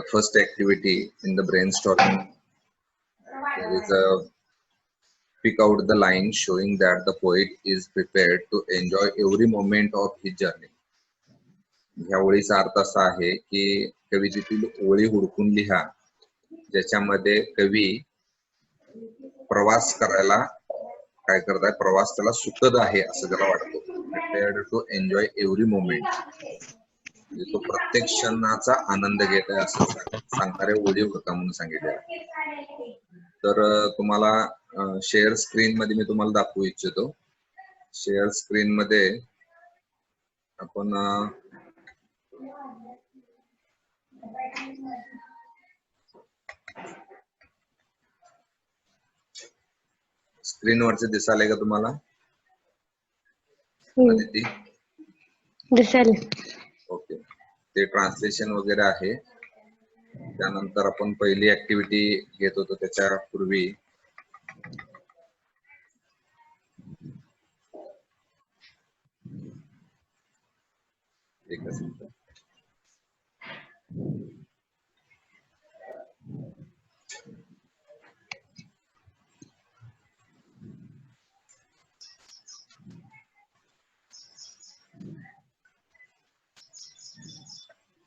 The first activity in the brainstorming is pick out the line showing that the poet is prepared to enjoy every moment of his journey. ह्या ओळीचा अर्थ असा आहे की कवितेतील ओळी हुडकून लिहा ज्याच्यामध्ये कवी प्रवास करायला काय करताय, प्रवास त्याला सुखद आहे असं त्याला वाटतो. Prepared to enjoy every moment, तो प्रत्येक क्षणाचा आनंद घेत आहे असं सांगणारे ओळी होता म्हणून सांगितले. तर तुम्हाला शेअर स्क्रीन मध्ये मी तुम्हाला दाखवू इच्छितो. शेअर स्क्रीन मध्ये आपण स्क्रीनवरचे दिसायला का तुम्हाला? दिसायला. ओके, ते ट्रान्सलेशन वगैरे आहे. त्यानंतर आपण पहिली ऍक्टिव्हिटी घेत होतो त्याच्यापूर्वी एकच मिनिट.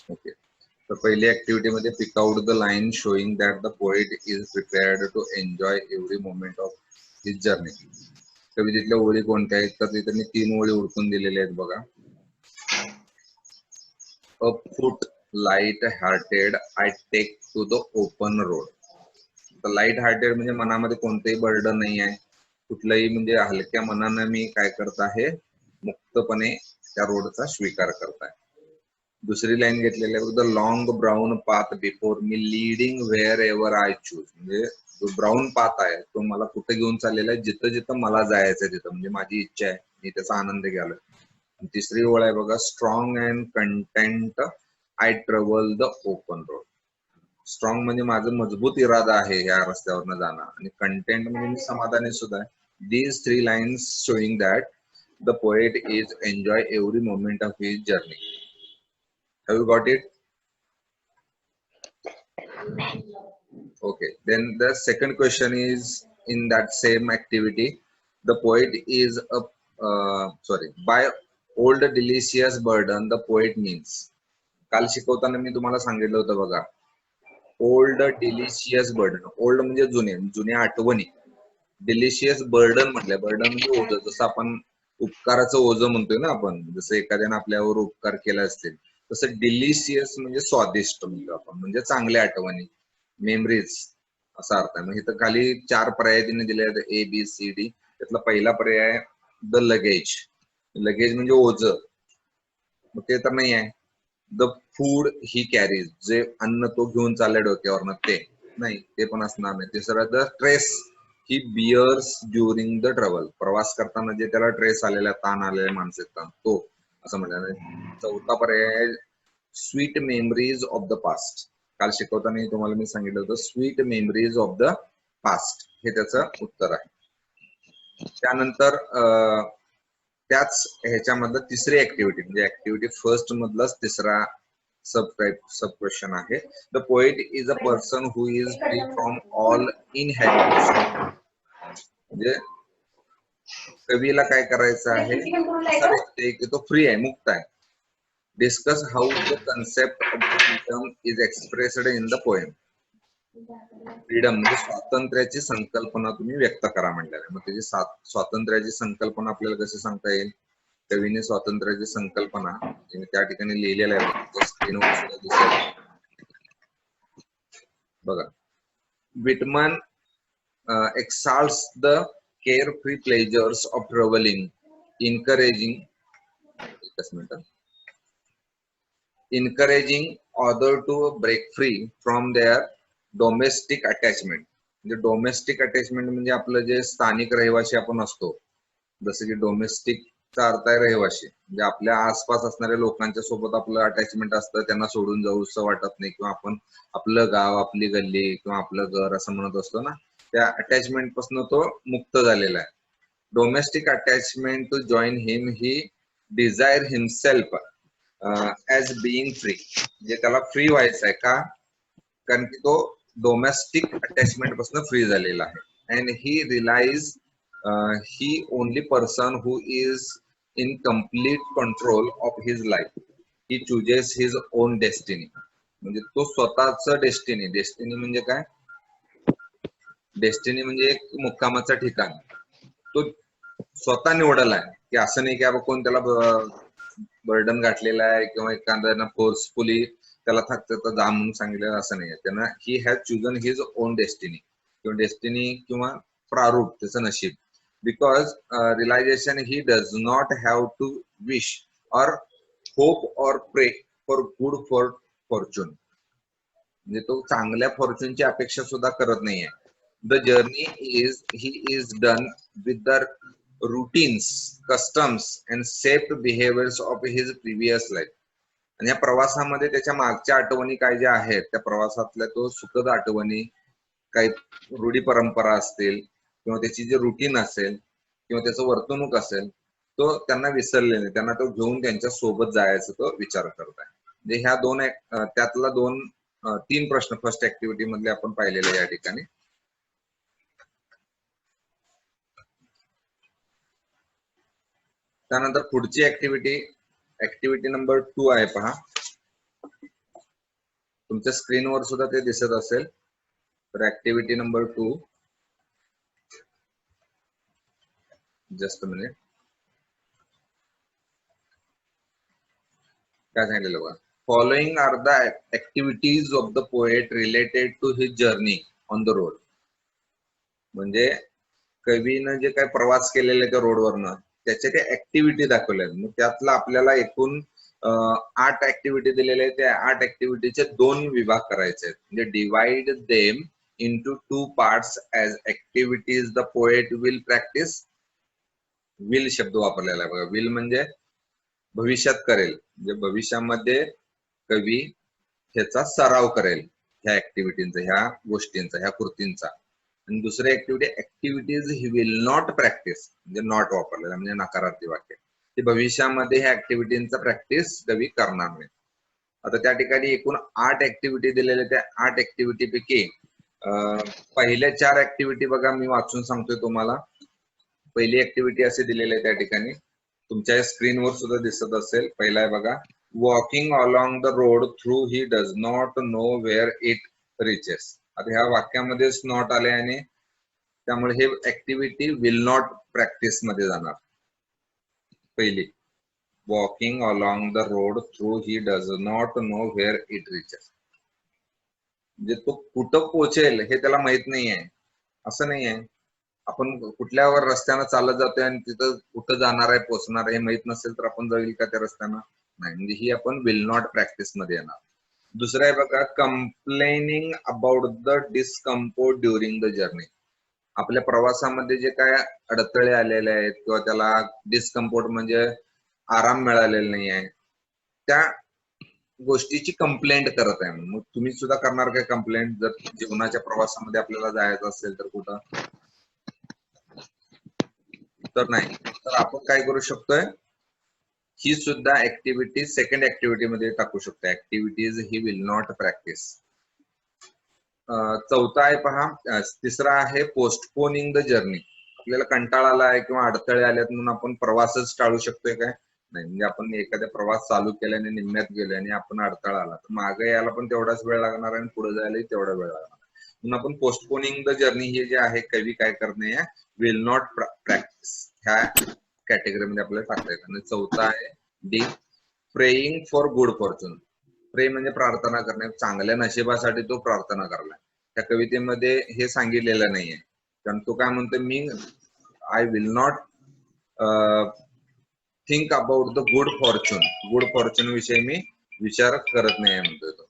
ओके, तर पहिली ऍक्टिव्हिटी मध्ये pick out the line showing that the poet is prepared to enjoy every moment of his journey. कवितेतल्या ओळी कोणत्या आहेत तर त्यांनी 3 ओळी हुडकून दिलेल्या आहेत बघा. Afoot light hearted I take to the open road. तर लाईट हार्टेड म्हणजे मनामध्ये कोणतेही बर्डन नाही आहे, कुठलंही म्हणजे हलक्या मनानं मी काय करत आहे, मुक्तपणे त्या रोडचा स्वीकार करताय. दुसरी लाईन घेतलेली आहे, the long brown path before me leading wherever I choose. म्हणजे जो ब्राऊन पाथ आहे तो मला कुठे घेऊन चाललेला आहे, जिथं जिथं मला जायचं तिथं, म्हणजे माझी इच्छा आहे मी त्याचा आनंद घ्यायला. तिसरी ओळ आहे बघा, strong and content I travel the open road. Strong म्हणजे माझं मजबूत इरादा आहे या रस्त्यावरनं जाणं, आणि कंटेंट म्हणजे मी समाधानी सुद्धा आहे. These 3 lines showing that the poet is enjoy every moment of his journey. Have you got it? Okay, then the second question is in that same activity. The poet is by old delicious burden the poet means. काल शिकवताना मी तुम्हाला सांगितलं होतं बघा, old delicious burden. Old म्हणजे जुन्या आठवणी, delicious burden म्हटलं, बर्डन म्हणजे ओझं. जसं आपण उपकाराचं ओझं म्हणतोय ना आपण, जसं एखाद्याने आपल्यावर उपकार केला असतील, तसं डिलिशियस म्हणजे स्वादिष्ट म्हणतो आपण, म्हणजे चांगल्या आठवणी, मेमरीज असा अर्थ आहे. मग इथं खाली 4 पर्याय तिने दिले आहेत, ABCD. त्यातला पहिला पर्याय द लगेज. लगेज म्हणजे ओझं, मग ते तर नाही आहे. द फूड ही कॅरीज, जे अन्न तो घेऊन चाललाय डोक्यावरनं, ते नाही, ते पण असणार नाही. तिसरं the stress he bears during the travel. प्रवास करताना जे त्याला ट्रेस आलेला, ताण आलेला, मानसिक ताण, तो असं म्हणलं. चौथा पर्याय sweet memories of the past. काल शिकवताना तुम्हाला मी सांगितलं होतं sweet memories of the past, हे त्याचं उत्तर आहे. त्यानंतर त्याच ह्याच्यामधलं तिसरी ऍक्टिव्हिटी, म्हणजे ऍक्टिव्हिटी फर्स्ट मधलाच तिसरा सब क्वेश्चन आहे. The poet is a person who is free from all inhabitation. म्हणजे कवीला काय करायचं आहे, असं व्यक्ती की तो फ्री आहे, मुक्त आहे. Discuss how the concept of the freedom is expressed in the poem. Freedom म्हणजे स्वातंत्र्याची संकल्पना तुम्ही व्यक्त करा म्हटलेलं आहे. मग त्याची स्वातंत्र्याची संकल्पना आपल्याला कशी सांगता येईल? कवीने स्वातंत्र्याची संकल्पना त्या ठिकाणी लिहिलेलं आहे, स्क्रीनवर सुद्धा दिसेल बघा. Whitman exalts the carefree pleasures of traveling, encouraging others to break free from their domestic attachment. म्हणजे डोमेस्टिक अटॅचमेंट म्हणजे आपलं जे स्थानिक रहिवासी आपण असतो, जसं की डोमेस्टिकचा अर्थ आहे रहिवासी, म्हणजे आपल्या आसपास असणाऱ्या लोकांच्या सोबत आपलं अटॅचमेंट असतं, त्यांना सोडून जाऊ असं वाटत नाही, किंवा आपण आपलं गाव, आपली गल्ली किंवा आपलं घर असं म्हणत असतो ना, त्या अटॅचमेंट पासून तो मुक्त झालेला आहे. Domestic attachment to join him he desire himself as being free. म्हणजे त्याला फ्री व्हायचं आहे का, कारण की तो डोमेस्टिक अटॅचमेंट पासून फ्री झालेला आहे. And he realise he only person who is in complete control of his life. He chooses his own destiny. म्हणजे तो स्वतःच डेस्टिनी. डेस्टिनी म्हणजे काय? डेस्टिनी म्हणजे एक मुक्कामाचं ठिकाण. तो स्वतः निवडला आहे की असं नाही की आपण कोण त्याला बर्डन घातलेला आहे किंवा एखाद्यानं फोर्सफुली त्याला थकतं जा म्हणून सांगितलेलं असं नाही. त्यांना he has chosen his own destiny किंवा डेस्टिनी किंवा प्रारूप त्याचं नशीब. Because realisation he does not have to wish or hope or pray for good for fortune. म्हणजे तो चांगल्या फॉर्च्यूनची अपेक्षा सुद्धा करत नाहीये. The journey is he is done with the routines, customs and shaped behaviors of his previous life. आणि या प्रवासामध्ये त्याच्या मागच्या आठवणी काय ज्या आहेत त्या प्रवासातल्या तो सुखद आठवणी, काही रूढी परंपरा असतील किंवा त्याची जी रुटीन असेल किंवा त्याचं वर्तणूक असेल तो त्यांना विसरले नाही. त्यांना तो घेऊन त्यांच्या सोबत जायचा तो विचार करत आहे. म्हणजे ह्या दोन त्यातला तीन प्रश्न फर्स्ट ऍक्टिव्हिटी मधले आपण पाहिलेले या ठिकाणी. त्यानंतर पुढची ऍक्टिव्हिटी नंबर 2 आहे पहा. तुमच्या स्क्रीनवर सुद्धा ते दिसत असेल. तर activity number 2 just a minute. काय सांगितलेलं बघा. Following are the activities of the poet related to his journey on the road. म्हणजे कवीनं जे काय प्रवास केलेले त्या रोडवरनं त्याच्या त्या ऍक्टिव्हिटी दाखवल्या. मग त्यातला आपल्याला एकूण 8 ऍक्टिव्हिटी दिलेल्या आहेत. त्या 8 ऍक्टिव्हिटीचे 2 विभाग करायचे आहेत. म्हणजे divide them into 2 parts as activities the poet will practice. will शब्द वापरलेला आहे बघा. will म्हणजे भविष्यात करेल. म्हणजे भविष्यामध्ये कवी ह्याचा सराव करेल ह्या ऍक्टिव्हिटींचा, ह्या गोष्टींचा, ह्या कृतींचा. आणि दुसरी ऍक्टिव्हिटीज ही विल नॉट प्रॅक्टिस. म्हणजे नॉट वापरलेला म्हणजे नकारार्थी वाक्य. ते भविष्यामध्ये ह्या ऍक्टिव्हिटींचा प्रॅक्टिस कवी करणार नाही. आता त्या ठिकाणी एकूण 8 ऍक्टिव्हिटी दिलेल्या. त्या 8 ऍक्टिव्हिटी पैकी पहिल्या 4 ऍक्टिव्हिटी बघा मी वाचून सांगतोय तुम्हाला. पहिली ऍक्टिव्हिटी असे दिलेले आहे त्या ठिकाणी तुमच्या स्क्रीनवर सुद्धा दिसत असेल. पहिला आहे बघा. Walking along the road through he does not know where it reaches. आता ह्या वाक्यामध्येच नॉट आले आणि त्यामुळे हे ऍक्टिव्हिटी विल नॉट प्रॅक्टिस मध्ये जाणार. पहिली walking along the road through he does not know where it reaches. म्हणजे तो कुठं पोहोचेल हे त्याला माहित नाहीये. असं नाहीये आपण कुठल्यावर रस्त्यानं चालत जातोय आणि तिथं कुठं जाणार आहे पोहोचणार आहे हे माहित नसेल तर आपण जाईल का त्या रस्त्यानं? नाही. म्हणजे ही आपण विल नॉट प्रॅक्टिस मध्ये येणार. दुसरं आहे बघा. Complaining about the discomfort during the journey. आपल्या प्रवासामध्ये जे काय अडथळे आलेले आहेत किंवा त्याला डिस्कम्फर्ट म्हणजे आराम मिळालेला नाही आहे त्या गोष्टीची कंप्लेंट करत आहे. मग तुम्ही सुद्धा करणार काय कंप्लेंट जर जीवनाच्या प्रवासामध्ये आपल्याला जायचं असेल तर कुठं? तर नाही. तर आपण काय करू शकतोय ही सुद्धा ऍक्टिव्हिटी सेकंड ऍक्टिव्हिटी मध्ये टाकू शकतो. ऍक्टिव्हिटीज ही विल नॉट प्रॅक्टिस. चौथा आहे पहा. तिसरा आहे पोस्टपोनिंग द जर्नी. आपल्याला कंटाळा आलाय किंवा अडथळे आलेत म्हणून आपण प्रवासच टाळू शकतोय काय? नाही. म्हणजे आपण एखादा प्रवास चालू केल्याने निम्म्यात गेलो आणि आपण अडथळा आला तर मागे यायला पण तेवढाच वेळ लागणार आणि पुढे जायलाही तेवढा वेळ लागणार. म्हणून आपण पोस्टपोनिंग द जर्नी हे जे आहे कवी काय करणे विल नॉट प्रॅक्टिस ह्या कॅटेगरीमध्ये आपल्याला टाकता येतं. आणि चौथा आहे D praying for good Fortune. प्रे म्हणजे प्रार्थना करणे. चांगल्या नशिबासाठी तो प्रार्थना करला. त्या कवितेमध्ये हे सांगितलेलं नाहीये. कारण तो काय म्हणतो मी I will not think about the good fortune. Good fortune विषयी मी विचार करत नाही म्हणतोय तो.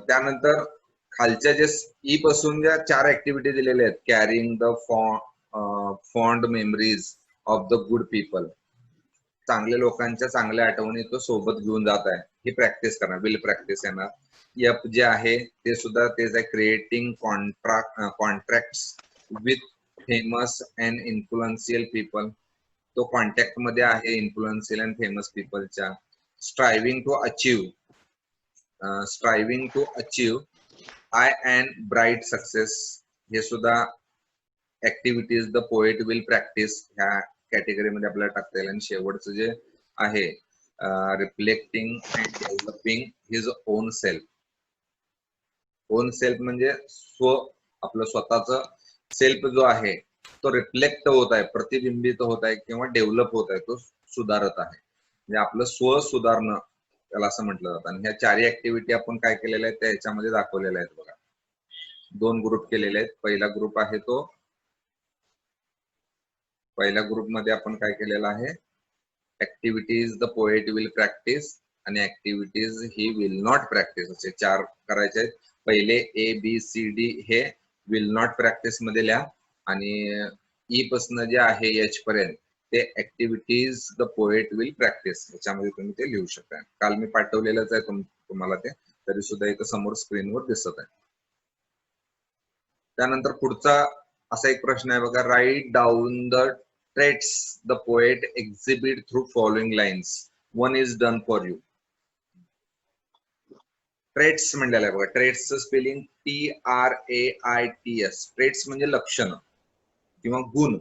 त्यानंतर खालच्या जे ई पासून ज्या 4 ऍक्टिव्हिटी दिलेल्या आहेत. Carrying the fond memories of the good people. चांगल्या लोकांच्या चांगल्या आठवणी तो सोबत घेऊन जात आहे. ही प्रॅक्टिस करणार. विल प्रॅक्टिस येणार. एफ जे आहे ते सुद्धा तेच आहे. Creating contracts with famous and influential people. तो कॉन्टॅक्ट मध्ये आहे इन्फ्लुएन्शियल अँड फेमस पीपलच्या. Striving to achieve striving to achieve high and bright success, हे सुद्धा activities the poet will practice ह्या कॅटेगरीमध्ये आपल्याला टाकता येईल. आणि शेवटचं जे आहे reflecting and developing his on self. On self म्हणजे आपलं स्वतःच सेल्फ जो आहे तो रिफ्लेक्ट होत आहे, प्रतिबिंबित होत आहे किंवा डेव्हलप होत आहे, तो सुधारत आहे. म्हणजे आपलं स्व सुधारणं त्याला असं म्हटलं जातं. आणि ह्या चारही ऍक्टिव्हिटी आपण काय केलेल्या आहेत त्या ह्याच्यामध्ये दाखवलेल्या आहेत बघा. 2 ग्रुप केलेले आहेत. पहिला ग्रुप आहे तो, पहिल्या ग्रुपमध्ये आपण काय केलेलं आहे, activities the poet will practice आणि ऍक्टिव्हिटीज ही विल नॉट प्रॅक्टिस, असे 4 करायचे आहेत. पहिले ABCD हे विल नॉट प्रॅक्टिस मध्ये लिहा आणि ई पासून जे आहे H पर्यंत ते activities the poet will practice याच्यामध्ये तुम्ही ते लिहू शकता. काल मी पाठवलेलंच आहे तुम्हाला ते, तरी सुद्धा इथं समोर स्क्रीनवर दिसत आहे. त्यानंतर पुढचा असा एक प्रश्न आहे बघा, write down the traits the poet exhibit through following lines. One is done for you. Traits म्हणलेलं आहे बघा. ट्रेट्सचं स्पेलिंग TRAITS. ट्रेट्स म्हणजे लक्षण किंवा गुण.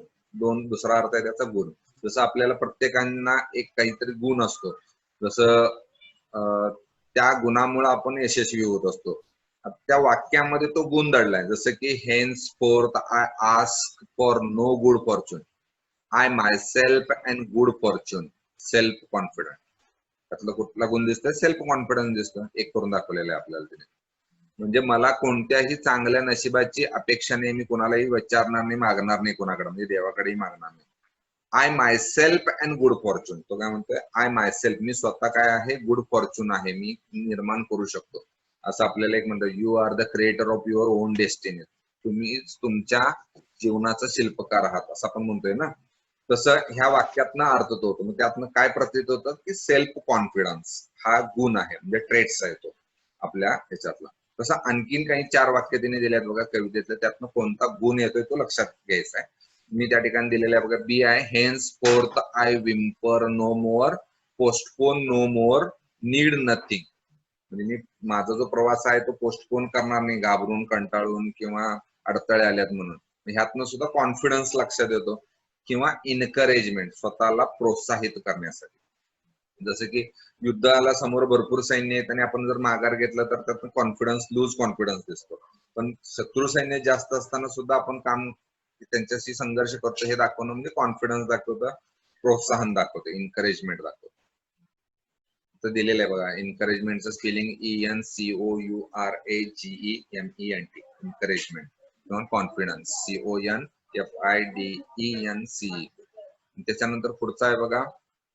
दुसरा अर्थ आहे त्याचा गुण. जसं आपल्याला प्रत्येकांना एक काहीतरी गुण असतो, जसं त्या गुणामुळे आपण यशस्वी होत असतो. त्या वाक्यामध्ये तो गुण दडलाय, जसं की henceforth I ask for no good fortune, I myself and good fortune, self confidence. त्यातला कुठला गुण दिसतोय? सेल्फ कॉन्फिडन्स दिसतो. एक करून दाखवलेला आहे आपल्याला तिने. म्हणजे मला कोणत्याही चांगल्या नशिबाची अपेक्षा नाही, मी कोणालाही विचारणार नाही, मागणार नाही कोणाकडे, म्हणजे देवाकडेही मागणार नाही. I myself and good Fortune. तो काय म्हणतोय? आय माय सेल्फ, मी स्वतः काय आहे? गुड फॉर्च्यून आहे, मी निर्माण करू शकतो. असं आपल्याला एक म्हणतं, you are the creator of your own destiny. तुम्ही तुमच्या जीवनाचा शिल्पकार आहात असं आपण म्हणतोय ना. तसं ह्या वाक्यातनं अर्थ तो होतो. मग त्यातनं काय प्रतीत होतं की सेल्फ कॉन्फिडन्स हा गुण आहे, म्हणजे ट्रेट्स आहे तो आपल्या ह्याच्यातला. तसं आणखीन काही 4 वाक्य तिने दिले आहेत बघा कवितेतलं, त्यातनं कोणता गुण येतोय तो लक्षात घ्यायचा आहे. मी त्या ठिकाणी दिलेलं आहे बघा, बी आहे henceforth I whimper no more, postpone no more, need nothing. म्हणजे मी माझा जो प्रवास आहे तो पोस्टपोन करणार नाही, घाबरून कंटाळून किंवा अडथळे आल्यात म्हणून. ह्यातनं सुद्धा कॉन्फिडन्स लक्षात येतो किंवा इनकरेजमेंट, स्वतःला प्रोत्साहित करण्यासाठी. जसं की युद्धाला समोर भरपूर सैन्य आहेत आणि आपण जर माघार घेतलं तर त्यातून कॉन्फिडन्स, लूज कॉन्फिडन्स दिसतो. पण शत्रू सैन्य जास्त असताना सुद्धा आपण काम त्यांच्याशी संघर्ष करतो हे दाखवणं म्हणजे कॉन्फिडन्स दाखवतं, प्रोत्साहन दाखवतं, इनकरेजमेंट दाखवतं. तर दिलेलं आहे बघा, इनकरेजमेंटचं स्पेलिंग ENCOURAGEMENT, इनकरेजमेंट किंवा कॉन्फिडन्स CONFIDENCE. त्याच्यानंतर पुढचा आहे बघा,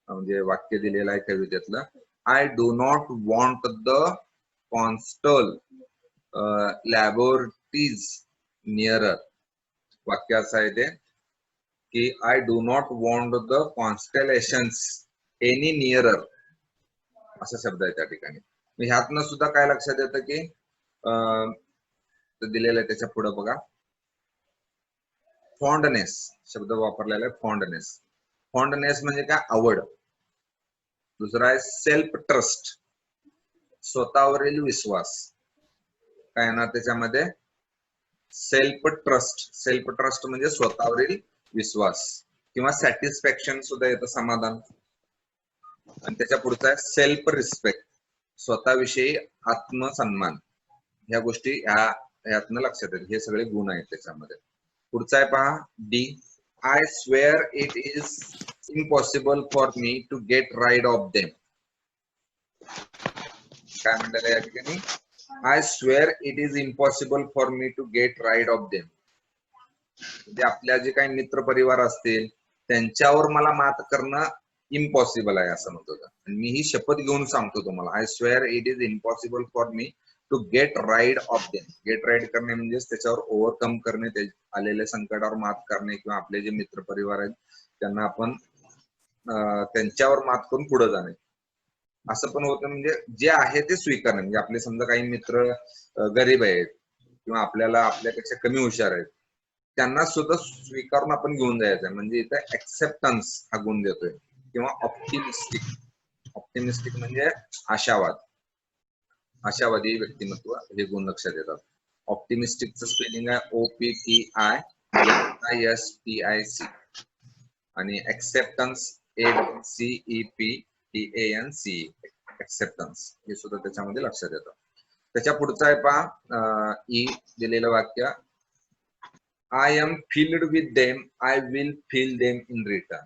म्हणजे वाक्य दिलेलं आहे कवितेतलं, I do not want the कॉन्स्टल लॅबोरेटरीज नियरर. वाक्य असं आहे ते की I do not want the constellations any nearer, असा शब्द आहे त्या ठिकाणी. ह्यातनं सुद्धा काय लक्षात येतं की दिलेलं आहे त्याच्या पुढे बघा, फॉन्डनेस शब्द वापरलेला आहे. फॉन्डनेस, फॉन्डनेस म्हणजे काय? आवड. दुसरा आहे सेल्फ ट्रस्ट, स्वतःवरील विश्वास. काय ना त्याच्यामध्ये सेल्फ ट्रस्ट. सेल्फ ट्रस्ट म्हणजे स्वतःवरील विश्वास किंवा सॅटिस्फॅक्शन सुद्धा येतं, समाधान. आणि त्याच्या पुढचा आहे सेल्फ रिस्पेक्ट, स्वतःविषयी आत्मसन्मान. ह्या गोष्टी ह्यातनं लक्षात येतात. हे सगळे गुण आहेत त्याच्यामध्ये. पुढचा आहे पहा, D, I swear it is impossible for me to get rid of them. काय म्हणतात या ठिकाणी? I swear it is impossible for me to get rid of them. म्हणजे आपल्या जे काही मित्र परिवार असतील त्यांच्यावर मला मात करणं इम्पॉसिबल आहे असं म्हणतो. आणि मी ही शपथ घेऊन सांगतो तुम्हाला, I swear it is impossible for me to get rid of them. Get rid करणे म्हणजेच त्याच्यावर ओव्हरकम करणे, ते आलेल्या संकटावर मात करणे, किंवा आपले जे मित्र परिवार आहेत त्यांना आपण त्यांच्यावर मात करून पुढे जाणे. असं पण होतं, म्हणजे जे आहे ते स्वीकारणे. म्हणजे आपले समजा काही मित्र गरीब आहेत किंवा आपल्यापेक्षा कमी हुशार आहेत, त्यांना सुद्धा स्वीकारून आपण घेऊन जायचं. म्हणजे इथे ऍक्सेप्टन्स हा गुण देतोय. किंवा ऑप्टिमिस्टिक, ऑप्टिमिस्टिक म्हणजे आशावाद. आशावादी व्यक्तिमत्व हे गुण लक्षात येतात. ऑप्टिमिस्टिकचं स्पेलिंग आहे OPTISTIC आणि एक्सेप्टन्स ACCEPTANCE एक्सेप्टन्स हे सुद्धा त्याच्यामध्ये लक्षात येतं. त्याच्या पुढचं आहे पहा ई दिलेलं वाक्य I am filled with them I will feel them in return.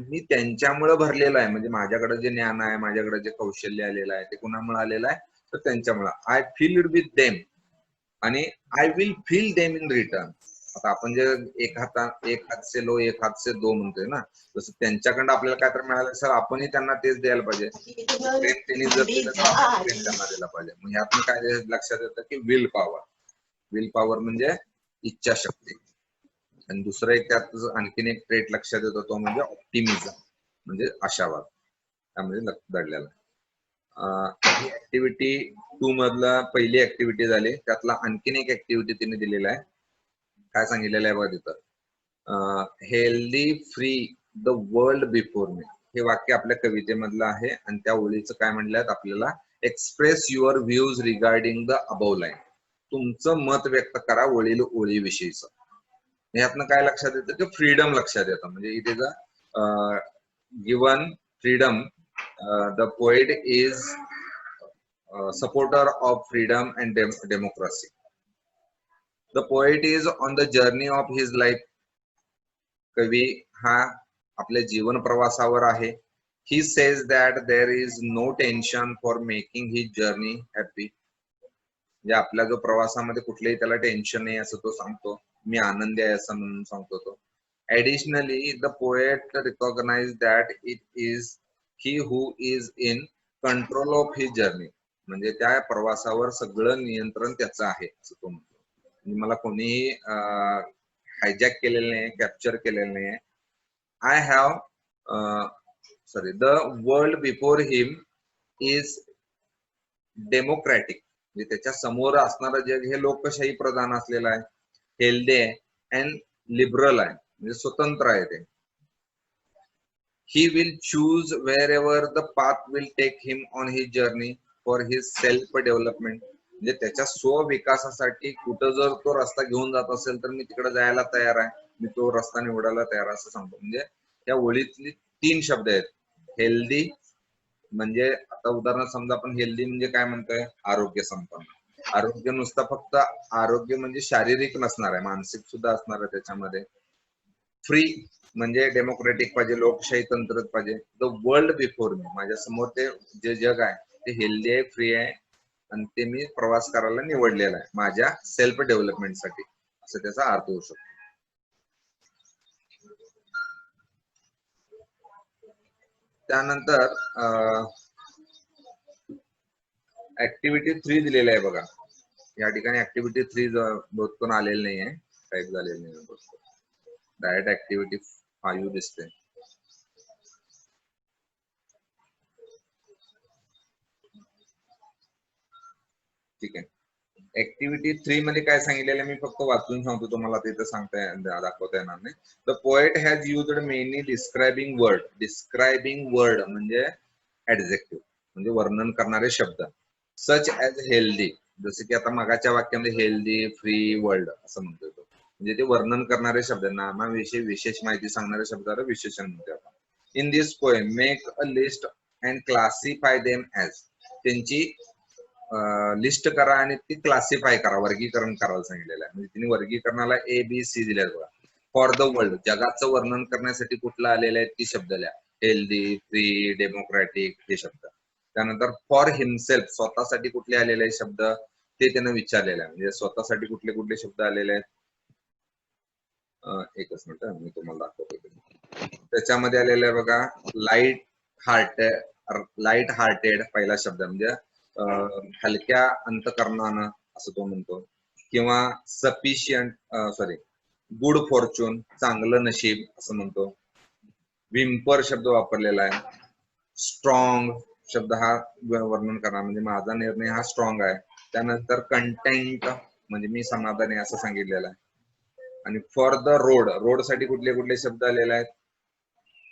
मी त्यांच्यामुळे भरलेलं आहे, म्हणजे माझ्याकडे जे ज्ञान आहे, माझ्याकडे जे कौशल्य आलेलं आहे ते कुणामुळे आलेलं आहे, तर त्यांच्यामुळे. आय फिल्ड विथ देम आणि I will feel them in return. आता आपण जे एक हात से लो एक हात से दो म्हणतोय ना, तसं त्यांच्याकडनं आपल्याला काय तर मिळालं सर आपणही त्यांना तेच द्यायला पाहिजे. प्रेम त्यांनी जर दिलं तर आपण प्रेम त्यांना दिलं पाहिजे. मग ह्यातनं काय लक्षात येतं की विल पॉवर. विल पॉवर म्हणजे इच्छाशक्ती. आणि दुसरं एक त्यात आणखीन एक ट्रेट लक्षात येतो तो म्हणजे ऑप्टिमिझम म्हणजे आशावाद, त्यामध्ये दडलेला. ऍक्टिव्हिटी 2 मधला पहिली ऍक्टिव्हिटी झाली. त्यातला आणखीन एक ऍक्टिव्हिटी तिने दिलेला आहे. काय सांगितलेलं आहे बघा तिथं, healthy free the world before me. हे वाक्य आपल्या कवितेमधलं आहे आणि त्या ओळीचं काय म्हणल्यात आपल्याला, express your views regarding the above line. तुमचं मत व्यक्त करा ओळीविषयीच. यातनं काय लक्षात येतं की फ्रीडम लक्षात येतं. म्हणजे it is a given freedom. The poet is supporter of freedom and democracy. The poet is on the journey of his life. कवी हा आपल्या जीवन प्रवासावर आहे. He says that there is no tension for making his journey happy. म्हणजे आपल्या जो प्रवासामध्ये कुठलेही त्याला टेन्शन नाही असं तो सांगतो. मी आनंदी आहे असं म्हणून सांगतो तो. Additionally the poet recognise that it is he who is in control of his journey. म्हणजे त्या प्रवासावर सगळं नियंत्रण त्याचं आहे असं तो म्हणतो. म्हणजे मला कोणीही हायजॅक केलेलं नाही, कॅप्चर केलेलं नाही. I have the world before him is democratic. म्हणजे त्याच्या समोर असणारं जग हे लोकशाही प्रधान असलेलं आहे, हेल्दी आहे अँड लिबरल आहे, म्हणजे स्वतंत्र आहे ते. He will choose wherever the path will take him on his journey for his self development. म्हणजे त्याच्या स्वविकासासाठी कुठं जर तो रस्ता घेऊन जात असेल तर मी तिकडे जायला तयार आहे, मी तो रस्ता निवडायला तयार असं सांगतो. म्हणजे त्या ओळीतली 3 शब्द आहेत. हेल्दी म्हणजे आता उदाहरण समजा आपण हेल्दी म्हणजे काय म्हणतोय, आरोग्य संपन्न. आरोग्य नुसतं फक्त आरोग्य म्हणजे शारीरिक नसणार आहे, मानसिक सुद्धा असणार आहे त्याच्यामध्ये. फ्री म्हणजे डेमोक्रेटिक पाहिजे, लोकशाही तंत्र पाहिजे. द वर्ल्ड बिफोर मी, माझ्या समोर ते जे जग आहे ते हेल्दी आहे, फ्री आहे आणि ते मी प्रवास करायला निवडलेला आहे माझ्या सेल्फ डेव्हलपमेंटसाठी, असं त्याचा अर्थ होऊ शकतो. त्यानंतर ऍक्टिव्हिटी 3 दिलेला आहे बघा. या ठिकाणी ऍक्टिव्हिटी 3 बहुत कोण आलेली नाही आहे, टाईप झालेली नाही. डायरेक्ट ऍक्टिव्हिटी 5 दिसते. ठीक आहे. ऍक्टिव्हिटी 3 मध्ये काय सांगितलेलं मी फक्त वाचून सांगतो तुम्हाला, तिथं दाखवता येणार नाही. The poet has used many describing word. Describing word म्हणजे ऍडजेक्टिव्ह, म्हणजे वर्णन करणारे शब्द. सच ऍज हेल्दी, जसे की आता मगाच्या वाक्यामध्ये हेल्दी, फ्री, वर्ल्ड असं म्हणतोय तो. म्हणजे ते वर्णन करणारे शब्द, नामाविषयी विशेष माहिती सांगणारे शब्दाला विशेषण म्हणतो आपण. In this poem make a list and classify them as. त्यांची लिस्ट करा आणि ती क्लासिफाय करा, वर्गीकरण करायला सांगितलेलं आहे. म्हणजे तिने वर्गीकरणाला ABC दिल्या बघा. फॉर द वर्ल्ड, जगाचं वर्णन करण्यासाठी कुठला आलेला आहे ती शब्द लिहा. हेल्दी, फ्री, डेमोक्रॅटिक हे शब्द. त्यानंतर फॉर हिमसेल्फ, स्वतःसाठी कुठले आलेले आहे शब्द ते त्यानं विचारलेलं आहे. म्हणजे स्वतःसाठी कुठले कुठले शब्द आलेले आहेत, एकच मिनिट मी तुम्हाला दाखवतो. त्याच्यामध्ये आलेलं आहे बघा, लाईट हार्टेड पहिला शब्द, म्हणजे हलक्या अंतकरणानं असं तो म्हणतो. किंवा गुड फॉर्च्यून, चांगलं नशीब असं म्हणतो. विम्पर शब्द वापरलेला आहे. स्ट्रॉंग शब्द हा वर्णन करणार, म्हणजे माझा निर्णय हा स्ट्रॉंग आहे. त्यानंतर कंटेंट म्हणजे मी समाधानी असं सांगितलेलं आहे. आणि फॉर द रोड, रोड साठी कुठले कुठले शब्द आलेले आहेत,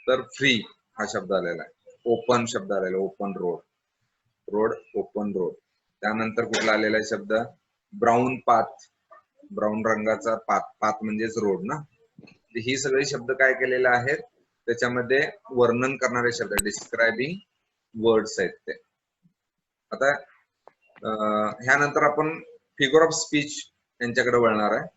तर फ्री हा शब्द आलेला आहे. ओपन शब्द आलेला, open road, road open road. त्यानंतर कुठला आलेला आहे शब्द, ब्राऊन पाथ, ब्राऊन रंगाचा पाथ, पाथ म्हणजेच रोड ना. ही सगळी शब्द काय केलेले आहेत, त्याच्यामध्ये वर्णन करणारे शब्द, डिस्क्रायबिंग वर्ड्स आहेत ते. आता ह्यानंतर आपण फिगर ऑफ स्पीच यांच्याकडे वळणार आहे.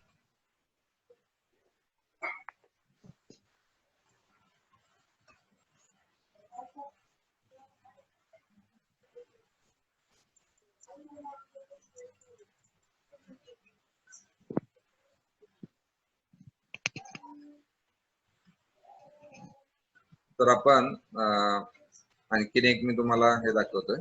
तर आपण आणखीन एक मी तुम्हाला हे दाखवतोय.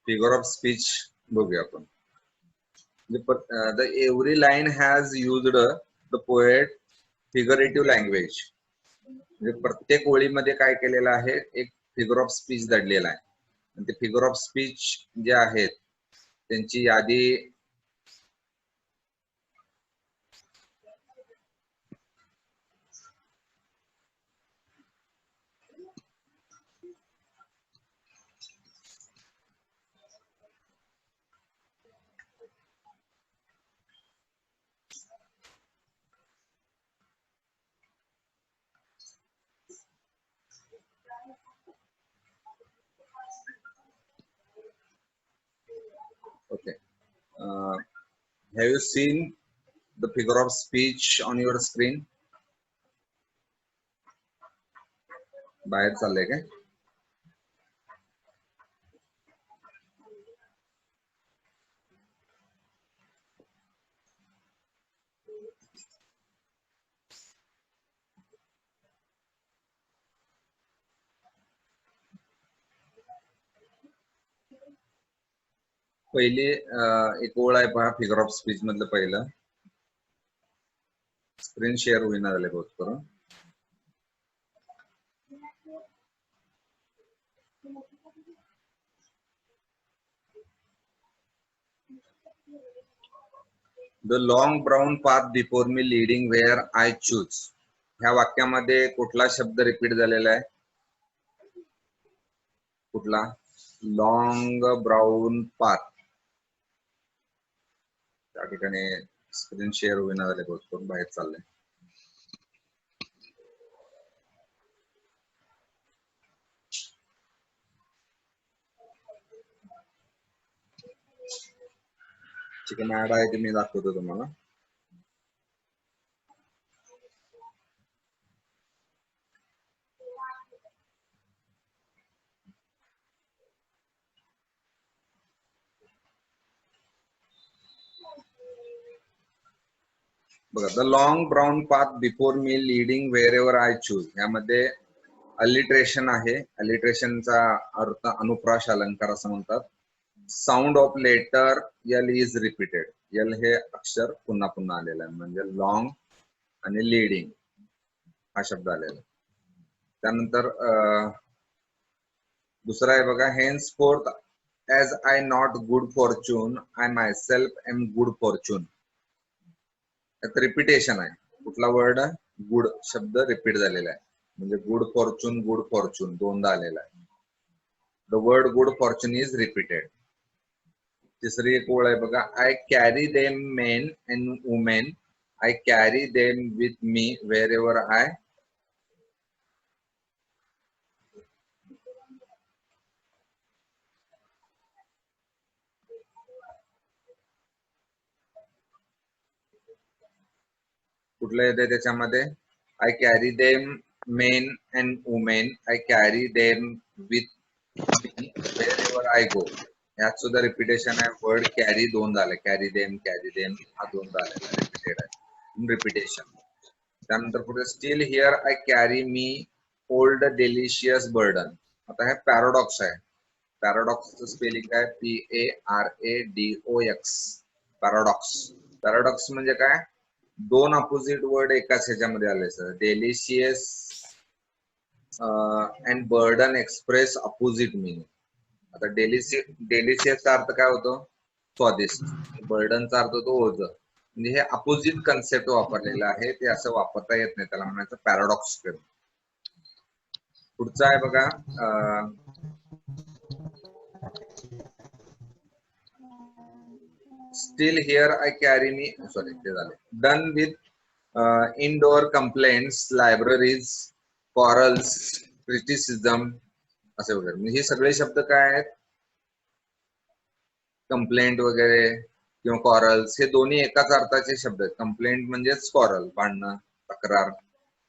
फिगर ऑफ स्पीच बघूया आपण. The every line has used the poet figurative language. म्हणजे प्रत्येक ओळीमध्ये काय केलेलं आहे, एक फिगर ऑफ स्पीच दडलेला आहे. आणि ते फिगर ऑफ स्पीच जे आहेत त्यांची यादी okay. Have you seen the figure of speech on your screen? बाहेर चाललंय काय? पहिली एक ओळ आहे पहा फिगर ऑफ स्पीच मधलं पहिलं. स्क्रीन शेअर होईना झाले बहुत करून. The long brown path before me leading wear I choose. ह्या वाक्यामध्ये कुठला शब्द रिपीट झालेला आहे? कुठला? Long brown path. त्या ठिकाणी स्क्रीन शेअर होईना झाले बहुत करून, बाहेर चाललंय. ठीक आहे, ऍड आहे ते मी दाखवतो तुम्हाला. बघा, the long brown path before me leading wherever I choose. यामध्ये अलिट्रेशन आहे. अलिट्रेशनचा अर्थ अनुप्रास अलंकार असं म्हणतात. Sound of letter L is repeated. L हे अक्षर पुन्हा पुन्हा आलेलं आहे, म्हणजे लॉंग आणि लीडिंग हा शब्द आलेला. त्यानंतर दुसरा आहे बघा, henceforth as I not good fortune I myself am good fortune. त्यात रिपिटेशन आहे. कुठला वर्ड? गुड शब्द रिपीट झालेला आहे, म्हणजे गुड फॉर्च्यून दोनदा आलेला आहे. The word good fortune is repeated. तिसरी एक ओळ आहे बघा, I carry them men and women, I carry them with me wherever I. कुठलं येते त्याच्यामध्ये? I carry them men and women, I carry them with me wherever I go. यात सुद्धा रिपिटेशन आहे. वर्ड कॅरी दोनदा आले, carry them हा दोनदा आलेला, रिपीटेड आहे, रिपिटेशन. त्यानंतर पुढे steel here I carry me old delicious burden. आता हे पॅराडॉक्स आहे. पॅराडॉक्सचं स्पेलिंग काय? PARADOX. पॅराडॉक्स. पॅराडॉक्स म्हणजे काय? दोन अपोजिट वर्ड एकाच ह्याच्यामध्ये आले sir. Delicious and burden express opposite meaning. आता डेलिशियसचा अर्थ काय होतो? स्वादिष्ट. बर्डनचा अर्थ होतो ओझ. म्हणजे हे अपोजिट कन्सेप्ट वापरलेलं आहे, ते असं वापरता येत नाही, त्याला म्हणायचं पॅराडॉक्स. पुढचा आहे बघा, steel here I carry me, sorry ते झाले. Done with indoor complaints, libraries, corals, criticism असे वगैरे. म्हणजे हे सगळे शब्द काय आहेत, कंप्लेंट वगैरे किंवा कॉरल्स, हे दोन्ही एकाच अर्थाचे शब्द आहेत. कंप्लेंट म्हणजेच कॉरल, भांडणं, तक्रार,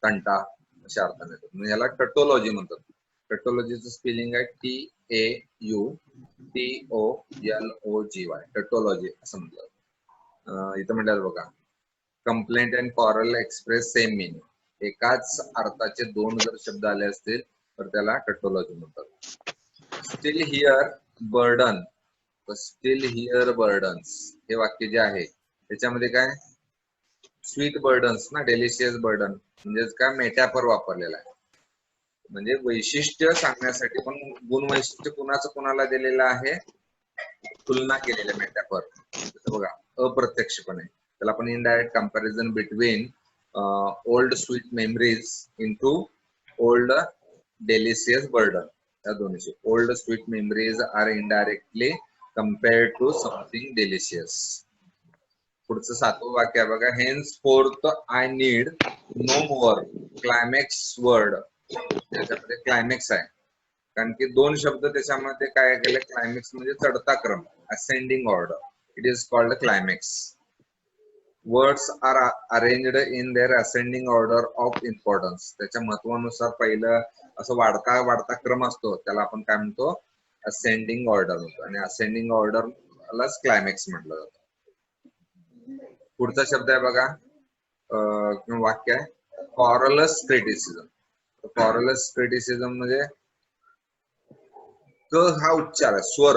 तंटा अशा अर्थाने येतात. म्हणजे याला टटोलॉजी म्हणतात. टटोलॉजीचं स्पेलिंग आहे TAUTOLOGY, टटोलॉजी असं म्हटलं. इथं म्हटलं बघा, complaint and quarrel express same meaning. एकाच अर्थाचे दोन जर शब्द आले असतील तर त्याला टटोलॉजी म्हणतात. Steel here burden, steel here burdens हे वाक्य जे आहे त्याच्यामध्ये काय, स्वीट बर्डन्स ना, डेलिशियस बर्डन म्हणजे काय, मेटॅफर वापरलेला आहे. म्हणजे वैशिष्ट्य सांगण्यासाठी, पण गुण वैशिष्ट्य कुणाचं कुणाला दिलेलं आहे, तुलना केलेल्या मेटॅफर. जसं बघा अप्रत्यक्षपणे, त्याला आपण indirect comparison between old sweet memories into old delicious burden. त्या दोन्हीची old sweet memories are indirectly compared to something delicious. पुढचं 7वं वाक्य आहे बघा, henceforth I need no more climax word. त्याच्यामध्ये क्लायमॅक्स आहे, कारण की दोन शब्द त्याच्यामध्ये काय केलं, क्लायमॅक्स म्हणजे चढता क्रम, ascending order. It is called climax. Words are arranged in their ascending order of importance. त्याच्या महत्वानुसार पहिलं असं वाढता वाढता क्रम असतो, त्याला आपण काय म्हणतो, असेंडिंग ऑर्डर होतं. आणि असेंडिंग ऑर्डरलाच क्लायमॅक्स म्हटलं जातं. पुढचा शब्द आहे बघा, वाक्य आहे, कॉरलस क्रिटिसिझम. कॉरलस क्रिटिसिझम म्हणजे क हा उच्चार आहे, स्वर.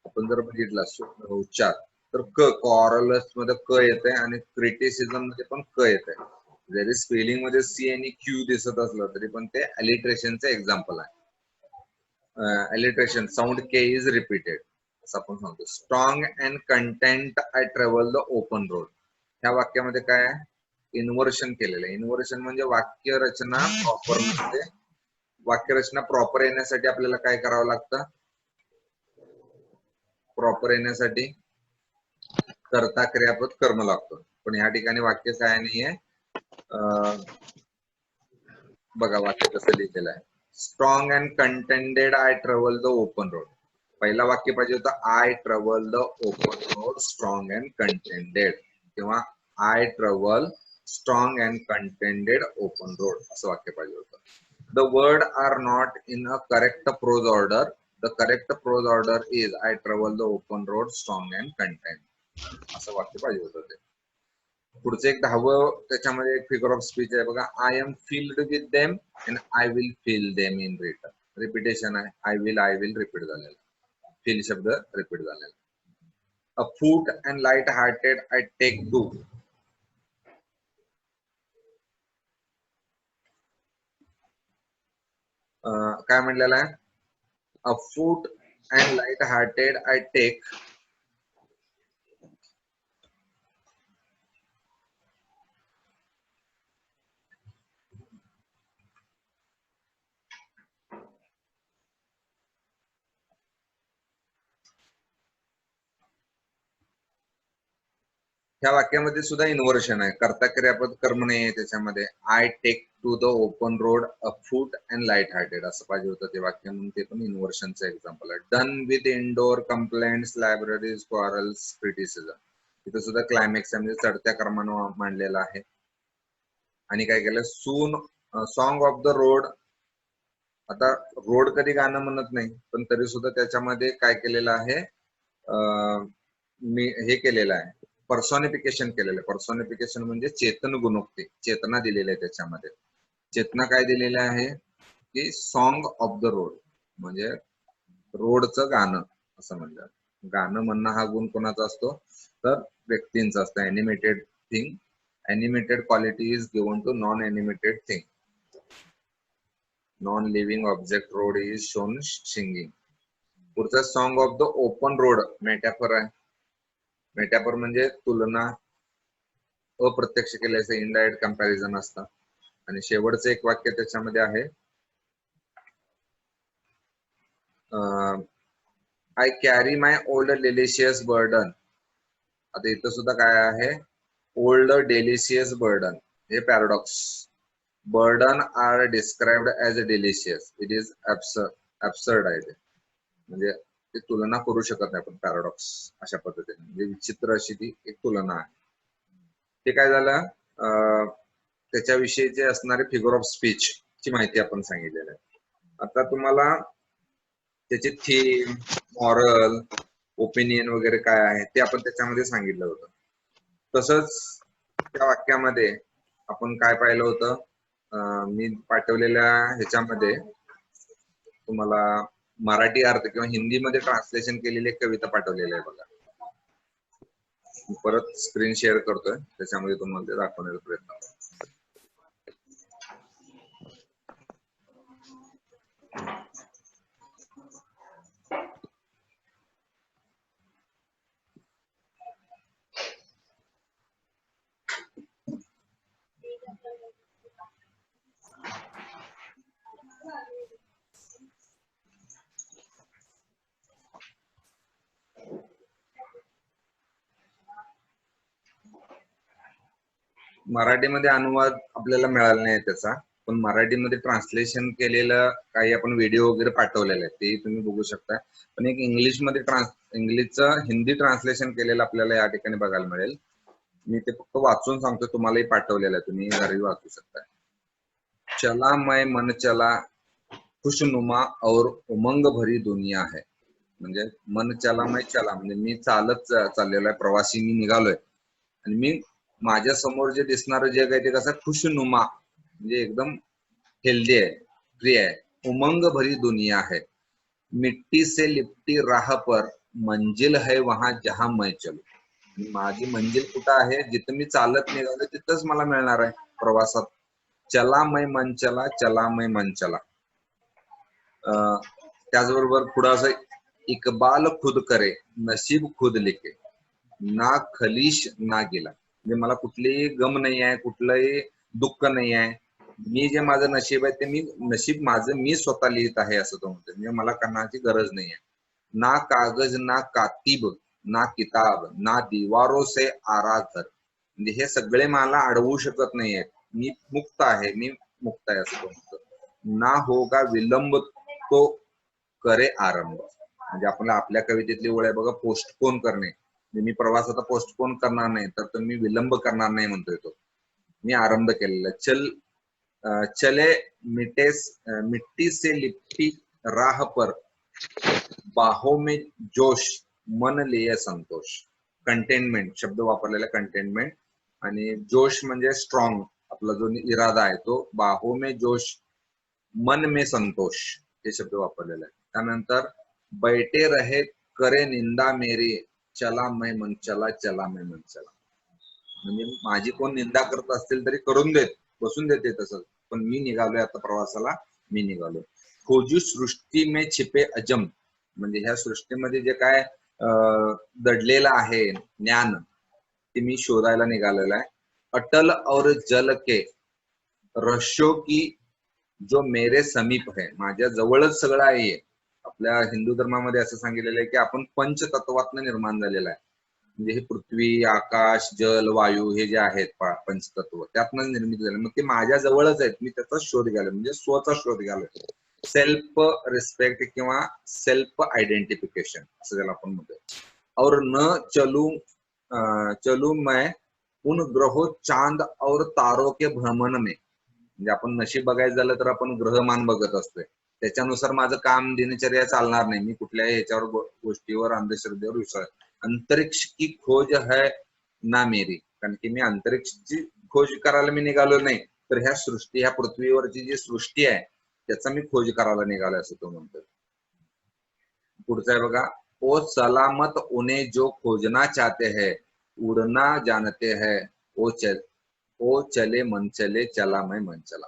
आपण जर बघितला उच्चार तर क, कॉरलस मध्ये क येते आणि क्रिटिसिझम मध्ये पण क येते. जरी स्पेलिंग मध्ये सी आणि क्यू दिसत असलं तरी पण ते अलिट्रेशनचे एक्झाम्पल आहे. Alliteration, sound K is repeated असं आपण सांगतो. Strong and content I travel the open road. ह्या वाक्यामध्ये काय आहे, इन्व्हर्शन केलेलं आहे. इन्व्हर्शन म्हणजे वाक्यरचना प्रॉपर नसते. वाक्यरचना प्रॉपर येण्यासाठी आपल्याला काय करावं लागतं, प्रॉपर येण्यासाठी कर्ता क्रियापद कर्म लागतो. पण या ठिकाणी वाक्य काय नाहीये, बघा वाक्य कसं लिहिलेलं आहे, strong and contented I travel the open road. पहिला वाक्य पाहिजे होतं, I travel the open road strong and contented, किंवा I travel strong and contented open road असं वाक्य पाहिजे होतं. The word are not in a correct prose order. The correct prose order is I travel the open road strong and content असं वाक्य पाहिजे होतं ते. पुढचं एक 10वं त्याच्यामध्ये एक फिगर ऑफ स्पीच आहे बघा, I am filled with them and I will fill them in return. Repetition आहे, आय विल रिपीट झालेला, फिल शब्द रिपीट झालेला. अ फूट and light hearted I take to. काय म्हणलेलं आहे, अ फूट and light hearted I take ह्या वाक्यामध्ये सुद्धा इन्व्हर्शन आहे, कर्ता क्रियापद कर्म नाही आहे त्याच्यामध्ये. I take to the open road a foot and light hearted असं पाहिजे होतं ते वाक्य, म्हणून ते पण इन्व्हर्शनचं एक्झाम्पल आहे. Done with indoor complaints, libraries, quarrels, criticism. इथं सुद्धा क्लायमॅक्स म्हणजे चढत्या क्रमानं मांडलेला आहे. आणि काय केलं, सून सॉन्ग ऑफ द रोड. आता रोड कधी गाणं म्हणत नाही, पण तरी सुद्धा त्याच्यामध्ये काय केलेलं आहे, मी हे केलेलं आहे, पर्सॉनिफिकेशन केलेलं आहे. पर्सॉनिफिकेशन म्हणजे चेतन गुणोक्ती, चेतना दिलेली आहे त्याच्यामध्ये. चेतना काय दिलेलं आहे की सॉन्ग ऑफ द रोड म्हणजे रोडचं गाणं असं म्हणलं. गाणं म्हणणं हा गुण कोणाचा असतो, तर व्यक्तींचा असतो. Animated thing, animated quality is given to non animated thing. Non living object road is shown singing. पुढचा song of the open road metaphor आहे. मेटॅफर म्हणजे तुलना, अप्रत्यक्ष केल्याचं इनडायरेक्ट कंपॅरिझन असतं. आणि शेवटचं एक वाक्य त्याच्यामध्ये आहे, I carry my old delicious burden. आता इथं सुद्धा काय आहे, ओल्ड डेलिशियस बर्डन, हे paradox. Burden are described as a delicious, it is absurd आहे ते, म्हणजे ते तुलना करू शकत नाही आपण पॅराडॉक्स अशा पद्धतीने, म्हणजे विचित्र अशी ती एक तुलना आहे. ते काय झालं, त्याच्याविषयीचे असणारे फिगर ऑफ स्पीच ची माहिती आपण सांगितलेली आहे. आता तुम्हाला त्याचे थीम, मॉरल, ओपिनियन वगैरे काय आहे ते आपण त्याच्यामध्ये सांगितलं होतं. तसंच त्या वाक्यामध्ये आपण काय पाहिलं होतं, मी पाठवलेल्या ह्याच्यामध्ये तुम्हाला मराठी अर्थ किंवा हिंदीमध्ये ट्रान्सलेशन केलेली एक कविता पाठवलेली आहे बघा. परत स्क्रीन शेअर करतोय, त्याच्यामध्ये तुम्हाला ते दाखवण्याचा प्रयत्न करतो. मराठीमध्ये अनुवाद आपल्याला मिळाला नाही त्याचा, पण मराठीमध्ये ट्रान्सलेशन केलेलं काही आपण व्हिडिओ वगैरे पाठवलेले आहेत, ते तुम्ही बघू शकता. पण एक इंग्लिशमध्ये इंग्लिशचं हिंदी ट्रान्सलेशन केलेलं आपल्याला या ठिकाणी बघायला मिळेल. मी ते फक्त वाचून सांगतो, तुम्हालाही पाठवलेलं आहे, तुम्ही घरी वाचू शकता. चला मैं मन चला, खुशनुमा और उमंग भरी दुनिया है. म्हणजे मन चला मैं चला, म्हणजे मी चालत चाललेलो आहे, प्रवासी मी निघालोय, आणि मी माझ्या समोर जे दिसणारं जग आहे ते कसं खुशनुमा, म्हणजे एकदम हेल्दी आहे, फ्री आहे. उमंग भरी दुनिया है, मिट्टी से लिपटी राह पर मंजिल है वहां जहां मैं चलू. माझी मंजिल कुठं आहे, जिथं मी चालत निघालो तिथंच मला मिळणार आहे प्रवासात. चला मैं मन चला, चला मैं मन चला. त्याचबरोबर पुढं असं, इकबाल खुद करे नसीब खुद लिखे, ना खलीश ना गिला. म्हणजे मला कुठलीही गम नाही आहे, कुठलंही दुःख नाही आहे, मी जे माझं नशीब आहे ते मी नशीब माझं मी स्वतः लिहित आहे असं तो म्हणतो. म्हणजे मला करण्याची गरज नाही आहे. ना कागज ना कातिब ना किताब ना दीवारों से आरा घर, म्हणजे हे सगळे मला अडवू शकत नाहीये, मी मुक्त आहे, मी मुक्त आहे असं तो म्हणतो. ना होगा विलंब तो करे आरंभ, म्हणजे आपल्याला आपल्या कवितेतली ओळ आहे बघा, पोस्टपोन करणे. मी प्रवास आता पोस्टपोन करणार नाही, तर मी विलंब करणार नाही म्हणतोय तो, मी आरंभ केलेला. चले मिट्टी से लिपटी राह पर बाहों में जोश मन लिए संतोष. कंटेनमेंट शब्द वापरलेला, कंटेनमेंट, आणि जोश म्हणजे स्ट्रॉंग, आपला जो इरादा आहे तो. बाहों में जोश मन में संतोष, हे शब्द वापरलेला आहे. त्यानंतर बैठे रहे करे निंदा मेरी, चला मैं मन चला, चला मैं मन चला. म्हणजे माझी कोण निंदा करत असतील तरी करून देत, बसून देते तसं, पण मी निघालोय आता प्रवासाला, मी निघालो. खोजू सृष्टी में छिपे अजम, म्हणजे ह्या सृष्टीमध्ये जे काय दडलेलं आहे ज्ञान, ते मी शोधायला निघालेलं आहे. अटल और जल के रहस्यों की जो मेरे समीप है, माझ्या जवळच सगळं आहे. आपल्या हिंदू धर्मामध्ये असं सांगितलेलं आहे की आपण पंचतत्वातनं निर्माण झालेला आहे, म्हणजे हे पृथ्वी, आकाश, जल, वायू हे जे आहेत पंचतत्व, त्यातनं निर्मित झाले. मग ते माझ्या जवळच आहेत, मी त्याचा शोध घ्यालो, म्हणजे स्वचा शोध घ्यालो. सेल्फ रिस्पेक्ट किंवा सेल्फ आयडेंटिफिकेशन असं त्याला आपण म्हणतो. और न चलू मैं उन ग्रहो चांद और तारों के भ्रमण में, म्हणजे आपण नशीब बघायचं झालं तर आपण ग्रहमान बघत असतोय, त्याच्यानुसार माझं काम दिनचर्या चालणार नाही. मी कुठल्याही ह्याच्यावर गोष्टीवर अंधश्रद्धेवर विश्वास, अंतरिक्ष की खोज है ना मेरी, कारण की मी अंतरिक्षची खोज करायला मी निघालो नाही, तर ह्या सृष्टी, ह्या पृथ्वीवरची जी सृष्टी आहे त्याचा मी खोज करायला निघालो असं तो म्हणतो. पुढचा आहे बघा, ओ सलामत उन्हें जो खोजना चाहते हैं, उड़ना जानते हैं, ओ चले मन चले, चला मैं मन चला.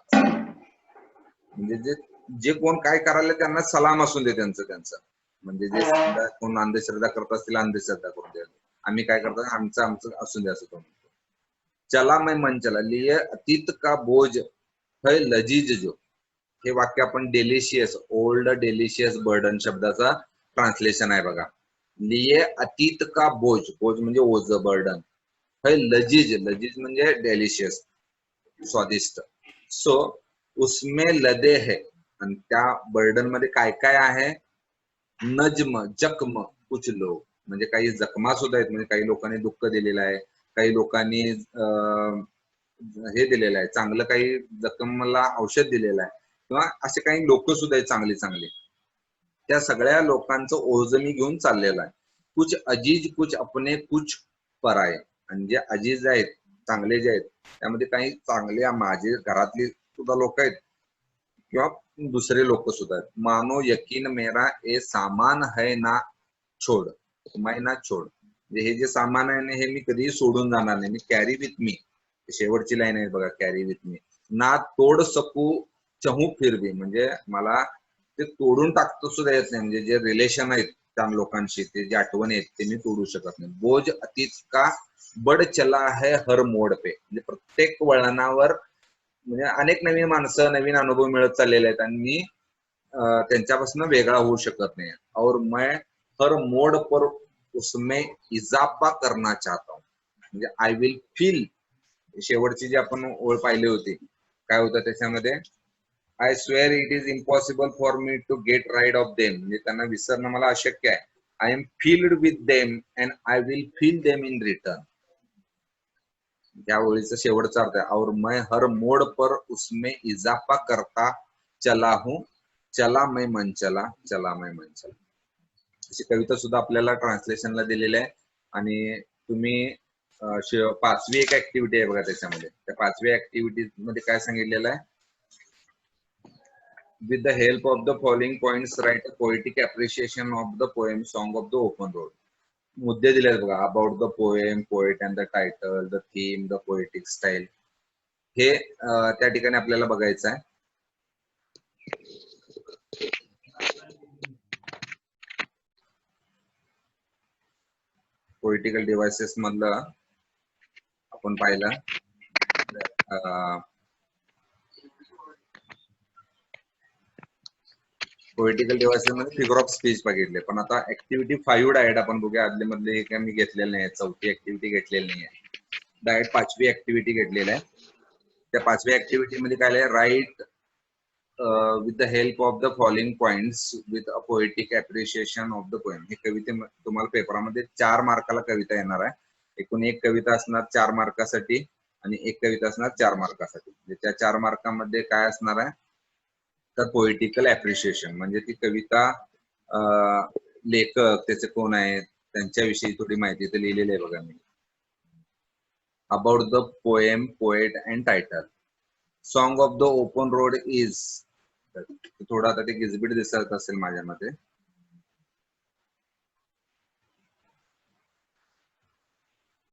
म्हणजे जे जे कोण काय करायला त्यांना सलाम असून दे त्यांचं, म्हणजे जे कोण अंधश्रद्धा करत असतील अंधश्रद्धा करून दे, आम्ही काय करतो आमचं आमचं असून दे असं तो म्हणतो. चला मैं मन चला, लिए अतीत का बोझ है लजीज जो. हे वाक्य आपण डेलिशियस, ओल्ड डेलिशियस बर्डन शब्दाचा ट्रान्सलेशन आहे बघा. लिए अतीत का बोझ, बोझ म्हणजे ओझ, बर्डन. है लजीज, लजीज म्हणजे डेलिशियस, स्वादिष्ट. सो उसमें लदे है, आणि त्या बर्डन मध्ये काय काय आहे, नज्म जख्म कुछ लोग, म्हणजे काही जखमा सुद्धा आहेत, म्हणजे काही लोकांनी दुःख दिलेलं आहे, काही लोकांनी हे दिलेलं आहे, चांगलं काही जखमला औषध दिलेलं आहे, किंवा असे काही लोक सुद्धा आहेत चांगली चांगली. त्या सगळ्या लोकांचं ओझ मी घेऊन चाललेलं आहे. कुछ अजीज कुछ अपने कुछ पराये, आणि जे अजीज आहेत, चांगले जे आहेत, त्यामध्ये काही चांगले माझे घरातली सुद्धा लोक आहेत, किंवा दुसरे लोक सुद्धा आहेत. मानो यकीन मेरा ए सामान है ना छोड, मैं ना छोड, हे जे सामान आहे ना, हे मी कधीही सोडून जाणार नाही, मी कॅरी विथ मी. शेवटची लाईन आहे बघा, कॅरी विथ मी. ना तोड सकू चहू फिरवी, म्हणजे मला ते तोडून टाकतो सुद्धा येत नाही, म्हणजे जे रिलेशन आहेत त्या लोकांशी, ते जे आठवणी आहेत ते मी तोडू शकत नाही. बोझ अतीत का बड चला है हर मोड पे, म्हणजे प्रत्येक वळणावर म्हणजे अनेक नवीन माणसं, नवीन अनुभव मिळत चाललेले आहेत, आणि मी त्यांच्यापासून वेगळा होऊ शकत नाही. और मैं हर मोड पर उसमें इजाफा करना चाहता हूँ, म्हणजे आय विल फील. शेवटची जी आपण ओळ पाहिली होती, काय होतं त्याच्यामध्ये, I swear it is impossible for me to get rid of them, म्हणजे त्यांना विसरणं मला अशक्य आहे. I am filled with them and I will feel them in return. त्या ओळीचा शेवटचा अर्थ आहे, और मैं हर मोड पर उसमें इजाफा करता चला हूं, चला मैं मन चला, चला मैं मन चला. अशी कविता सुद्धा आपल्याला ट्रान्सलेशनला दिलेली आहे. आणि तुम्ही पाचवी एक ऍक्टिव्हिटी आहे बघा त्याच्यामध्ये, त्या पाचव्या ऍक्टिव्हिटी मध्ये काय सांगितलेलं आहे, with the help of the following points write a poetic appreciation of the poem Song of the Open Road. मुद्दे दिले आहेत बघा, about the poem, poet and the title, the theme, the poetic style. हे त्या ठिकाणी आपल्याला बघायचं आहे. पोएटिकल डिव्हाइसेस मधलं आपण पाहिलं, पोएटिकल डिव्हाइसेस मध्ये फिगर ऑफ स्पीच बघितले. पण आता ऍक्टिव्हिटी 5 डायरेक्ट आपण बघूया. आदले मधले हे काय मी घेतलेले नाही, चौथी ऍक्टिव्हिटी घेतलेली नाही आहे, डायरेक्ट पाचवी ऍक्टिव्हिटी घेतलेली आहे. त्या पाचव्या ऍक्टिव्हिटी मध्ये काय आहे, right with the help of the following points with a poetic appreciation of the poem. ही कविते तुम्हाला पेपरामध्ये 4 मार्काला कविता येणार आहे. एकूण एक कविता असणार 4 मार्कासाठी, आणि एक कविता असणार 4 मार्कासाठी. त्या 4 मार्कामध्ये काय असणार आहे, तर पोएटिकल ऍप्रिशिएशन, म्हणजे ती कविता लेखक त्याचे कोण आहेत त्यांच्याविषयी थोडी माहिती तर लिहिलेली आहे बघा मी. About the poem, poet and title. Song of the open road is, थोडं आता ते गिजबिट दिसत असेल माझ्या मध्ये,